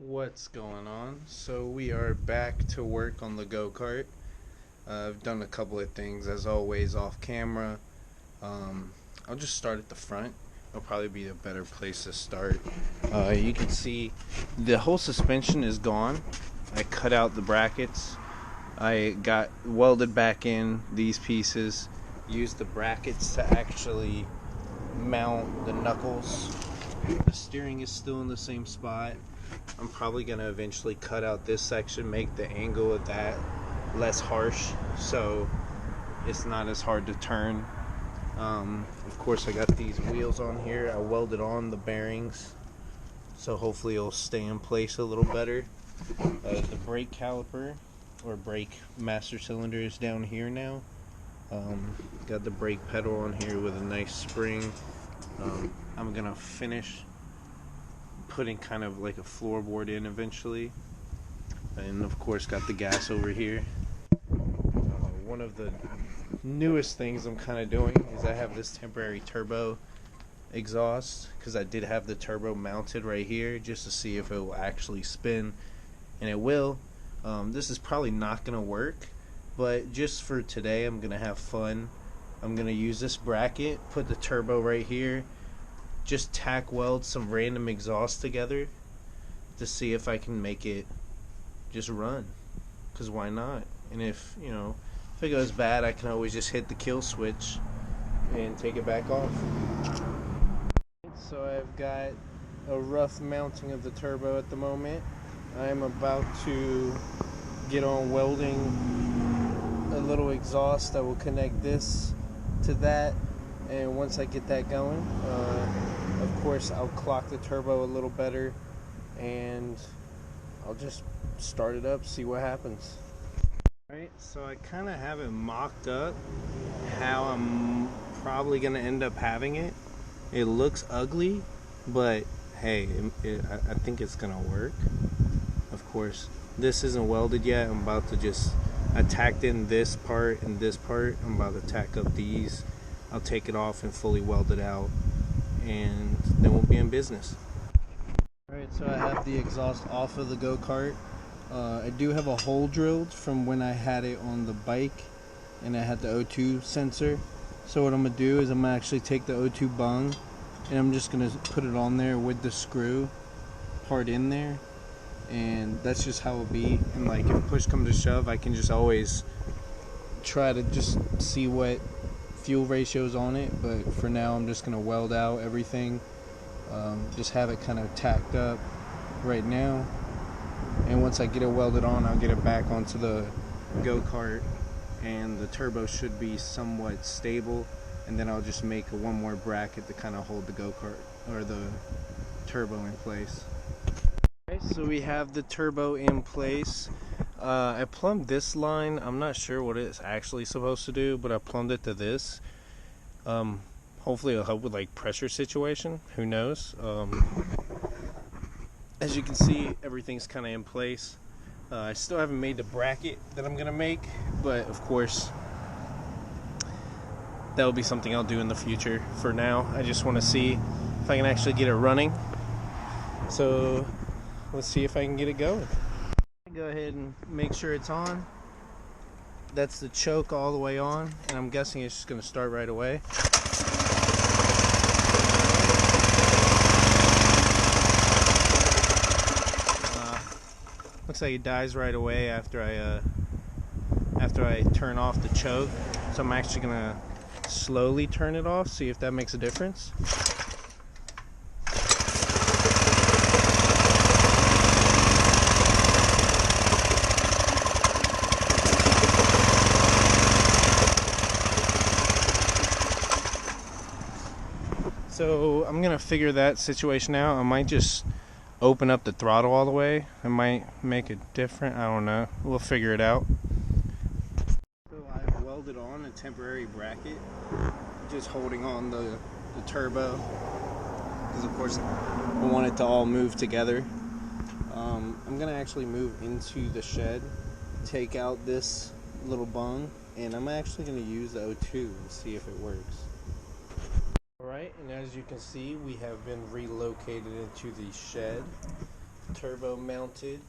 What's going on? So we are back to work on the go-kart. I've done a couple of things as always off camera. Um, I'll just start at the front. It'll probably be a better place to start. You can see the whole suspension is gone. I cut out the brackets. I got welded back in these pieces. Used the brackets to actually mount the knuckles. The steering is still in the same spot. I'm probably going to eventually cut out this section, make the angle of that less harsh so it's not as hard to turn. Of course, I got these wheels on here. I welded on the bearings so hopefully it'll stay in place a little better. The brake caliper or brake master cylinder is down here now. Got the brake pedal on here with a nice spring. I'm going to finish putting kind of like a floorboard in eventually, and of course got the gas over here. One of the newest things I'm kind of doing is I have this temporary turbo exhaust because I did have the turbo mounted right here just to see if it will actually spin, and it will. This is probably not going to work, but just for today I'm going to have fun. I'm going to use this bracket, put the turbo right here, just tack weld some random exhaust together to see if I can make it just run, because why not? And if it goes bad, I can always just hit the kill switch and take it back off. So I've got a rough mounting of the turbo at the moment. I'm about to get on welding a little exhaust that will connect this to that, and once I get that going, of course I'll clock the turbo a little better and I'll just start it up, see what happens. Alright, so I kind of have it mocked up how I'm probably going to end up having it. It looks ugly, but hey, I think it's going to work. Of course, this isn't welded yet. I'm about to I tacked in this part and this part. I'm about to tack up these. I'll take it off and fully weld it out, and then we'll be in business. Alright, so I have the exhaust off of the go-kart. I do have a hole drilled from when I had it on the bike and I had the O2 sensor. So what I'm going to do is I'm going to actually take the O2 bung and I'm just going to put it on there with the screw part in there, and that's just how it'll be. And like if push comes to shove, I can just always try to just see what fuel ratios on it, but for now I'm just going to weld out everything, just have it kind of tacked up right now, and once I get it welded on, I'll get it back onto the go-kart and the turbo should be somewhat stable, and then I'll just make one more bracket to kind of hold the go-kart or the turbo in place. Okay, so we have the turbo in place. I plumbed this line. I'm not sure what it's actually supposed to do, but I plumbed it to this. Hopefully it'll help with like pressure situation. Who knows? As you can see, everything's kind of in place. I still haven't made the bracket that I'm gonna make, but of course that will be something I'll do in the future. For now, I just want to see if I can actually get it running. So let's see if I can get it going. Go ahead and make sure it's on. That's the choke all the way on, and I'm guessing it's just going to start right away. Looks like it dies right away after I turn off the choke. So I'm actually going to slowly turn it off, see if that makes a difference. So I'm gonna figure that situation out. I might just open up the throttle all the way. It might make it different. I don't know. We'll figure it out. So I've welded on a temporary bracket, just holding on the turbo, because of course I want it to all move together. I'm gonna actually move into the shed, take out this little bung, and I'm actually gonna use the O2 and see if it works. Alright, and as you can see, we have been relocated into the shed. turbo mounted.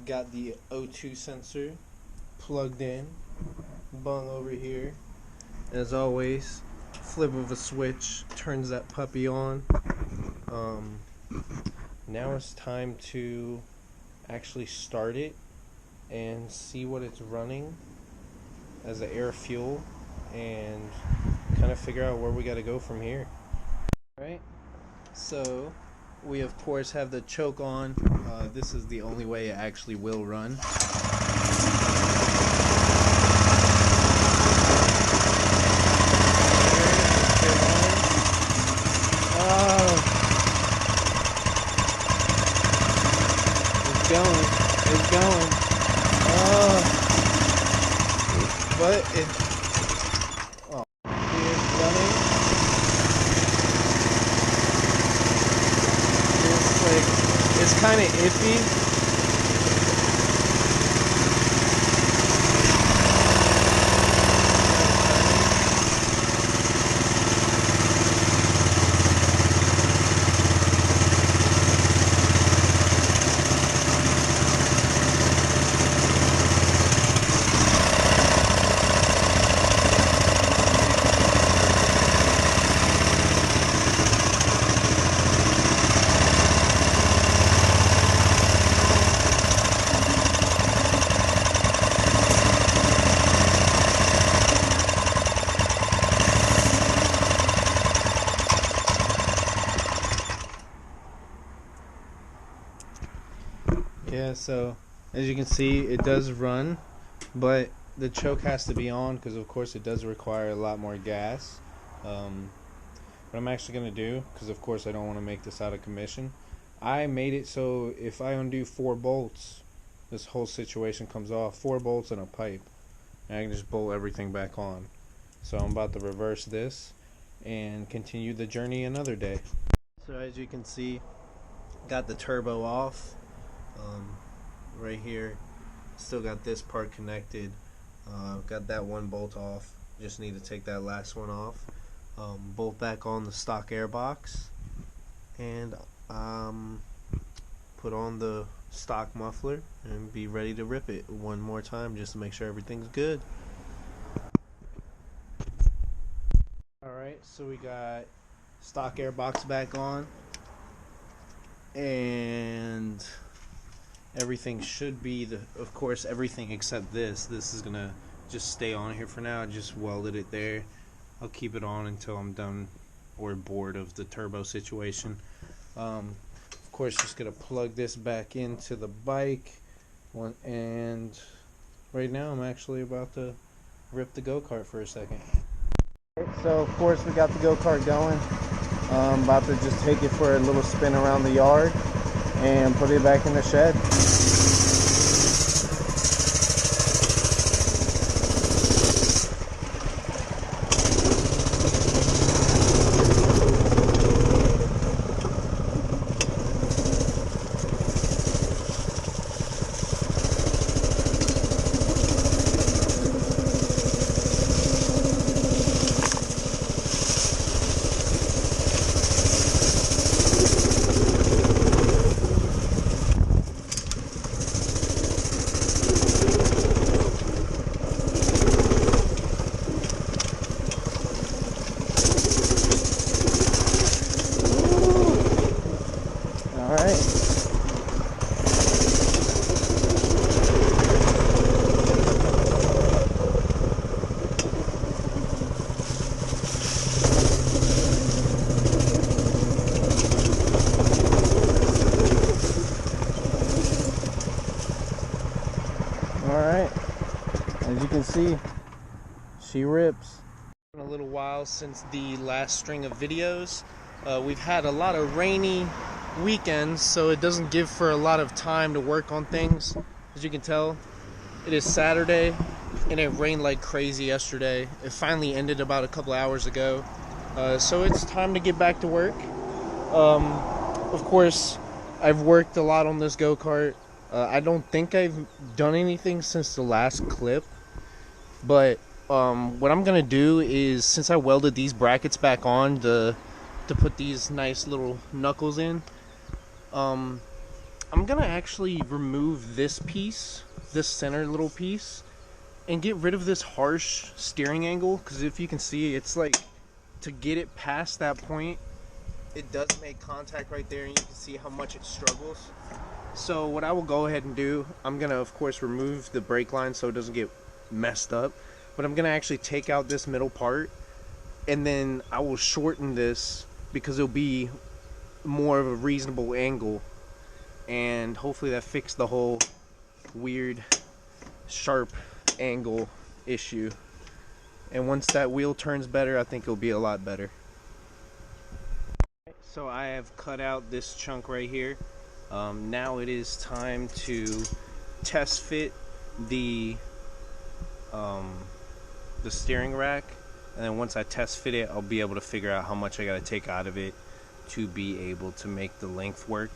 Got the O2 sensor plugged in, bung over here. As always, flip of a switch turns that puppy on. Now it's time to actually start it and see what it's running as an air fuel and kind of figure out where we got to go from here. Alright, so we of course have the choke on. This is the only way it actually will run. It's going. But it's running. It's kind of iffy. Yeah, so as you can see, it does run, but the choke has to be on because of course it does require a lot more gas. What I'm actually going to do, because of course I don't want to make this out of commission, I made it so if I undo 4 bolts, this whole situation comes off. 4 bolts and a pipe, and I can just bolt everything back on. So I'm about to reverse this and continue the journey another day. So as you can see, got the turbo off. Right here, still got this part connected. Got that one bolt off, just need to take that last one off. Bolt back on the stock air box, and put on the stock muffler and be ready to rip it one more time just to make sure everything's good. Alright, so we got stock air box back on, and everything should be of course everything except this is gonna just stay on here for now. I just welded it there. I'll keep it on until I'm done or bored of the turbo situation. Of course, just gonna plug this back into the bike and right now I'm actually about to rip the go-kart for a second. So of course we got the go-kart going. I'm about to just take it for a little spin around the yard and put it back in the shed. Alright, as you can see, she rips. A little while since the last string of videos. We've had a lot of rainy weekends, so it doesn't give for a lot of time to work on things. As you can tell, it is Saturday and it rained like crazy yesterday. It finally ended about a couple hours ago, so it's time to get back to work. Of course, I've worked a lot on this go-kart. I don't think I've done anything since the last clip, but what I'm gonna do is, since I welded these brackets back on to put these nice little knuckles in, I'm I'm gonna actually remove this piece, this center little piece, and get rid of this harsh steering angle, because if you can see, it's like, to get it past that point, it does make contact right there, and you can see how much it struggles. So what I will go ahead and do, I'm gonna of course remove the brake line so it doesn't get messed up, but I'm gonna actually take out this middle part, and then I will shorten this because it'll be more of a reasonable angle, and hopefully that fixed the whole weird sharp angle issue. And once that wheel turns better, I think it'll be a lot better. So I have cut out this chunk right here. Now it is time to test fit the steering rack, and then once I test fit it, I'll be able to figure out how much I got to take out of it to be able to make the length work.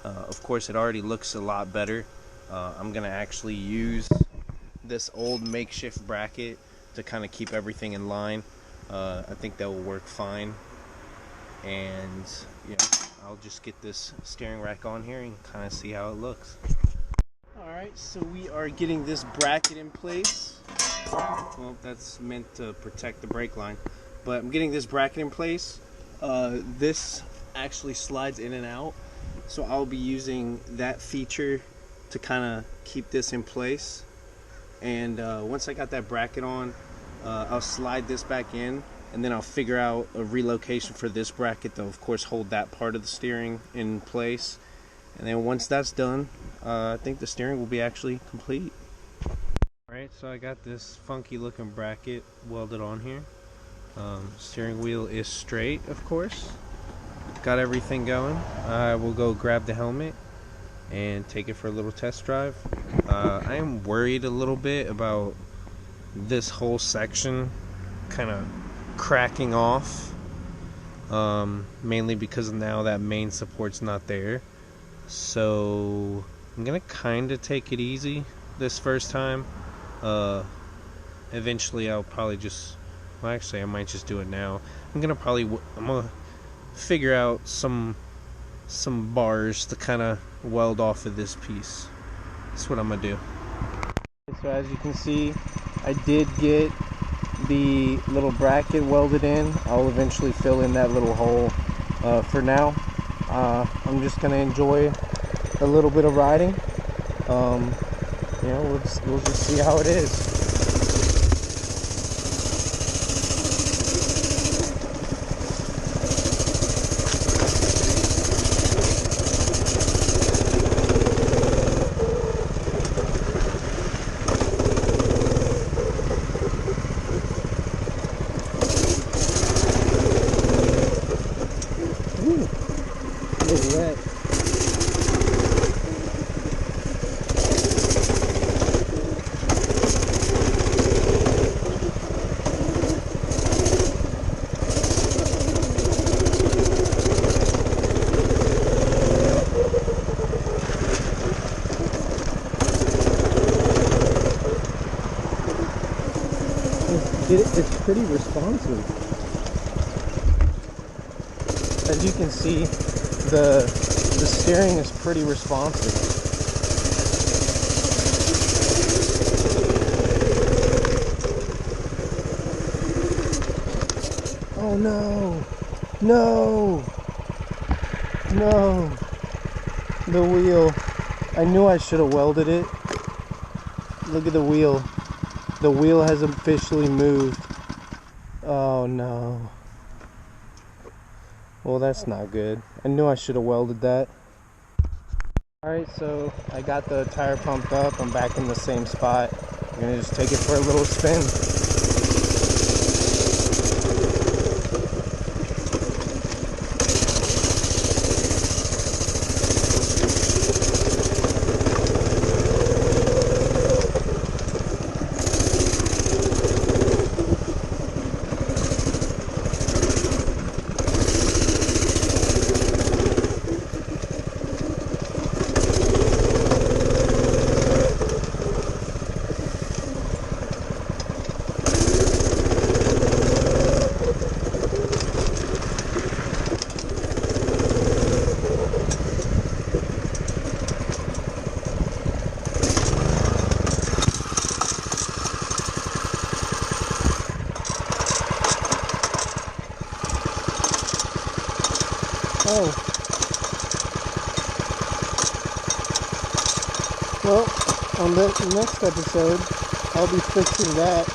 Of course, it already looks a lot better. I'm gonna actually use this old makeshift bracket to kind of keep everything in line. I think that will work fine, and yeah, I'll just get this steering rack on here and kind of see how it looks. Alright, so we are getting this bracket in place. Well, that's meant to protect the brake line, but I'm getting this bracket in place. This actually slides in and out, so I'll be using that feature to kind of keep this in place. And once I got that bracket on, I'll slide this back in, and then I'll figure out a relocation for this bracket to of course hold that part of the steering in place. And then once that's done, I think the steering will be actually complete. Alright, so I got this funky looking bracket welded on here. Steering wheel is straight, of course. Got everything going. I will go grab the helmet and take it for a little test drive. I am worried a little bit about this whole section kind of cracking off, mainly because now that main support's not there. So I'm gonna kind of take it easy this first time. Eventually I'll probably just, well, actually I might just do it now. I'm gonna figure out some bars to kind of weld off of this piece. That's what I'm gonna do. So as you can see, I did get the little bracket welded in. I'll eventually fill in that little hole. For now, I'm just gonna enjoy a little bit of riding. You know, we'll just see how it is. Ooh, look at that. It's pretty responsive. As you can see, the steering is pretty responsive. Oh no! No! No! The wheel. I knew I should have welded it. Look at the wheel. The wheel has officially moved. Oh no. Well, that's not good. I knew I should have welded that. Alright, so I got the tire pumped up. I'm back in the same spot. I'm gonna just take it for a little spin. Well, on the next episode, I'll be fixing that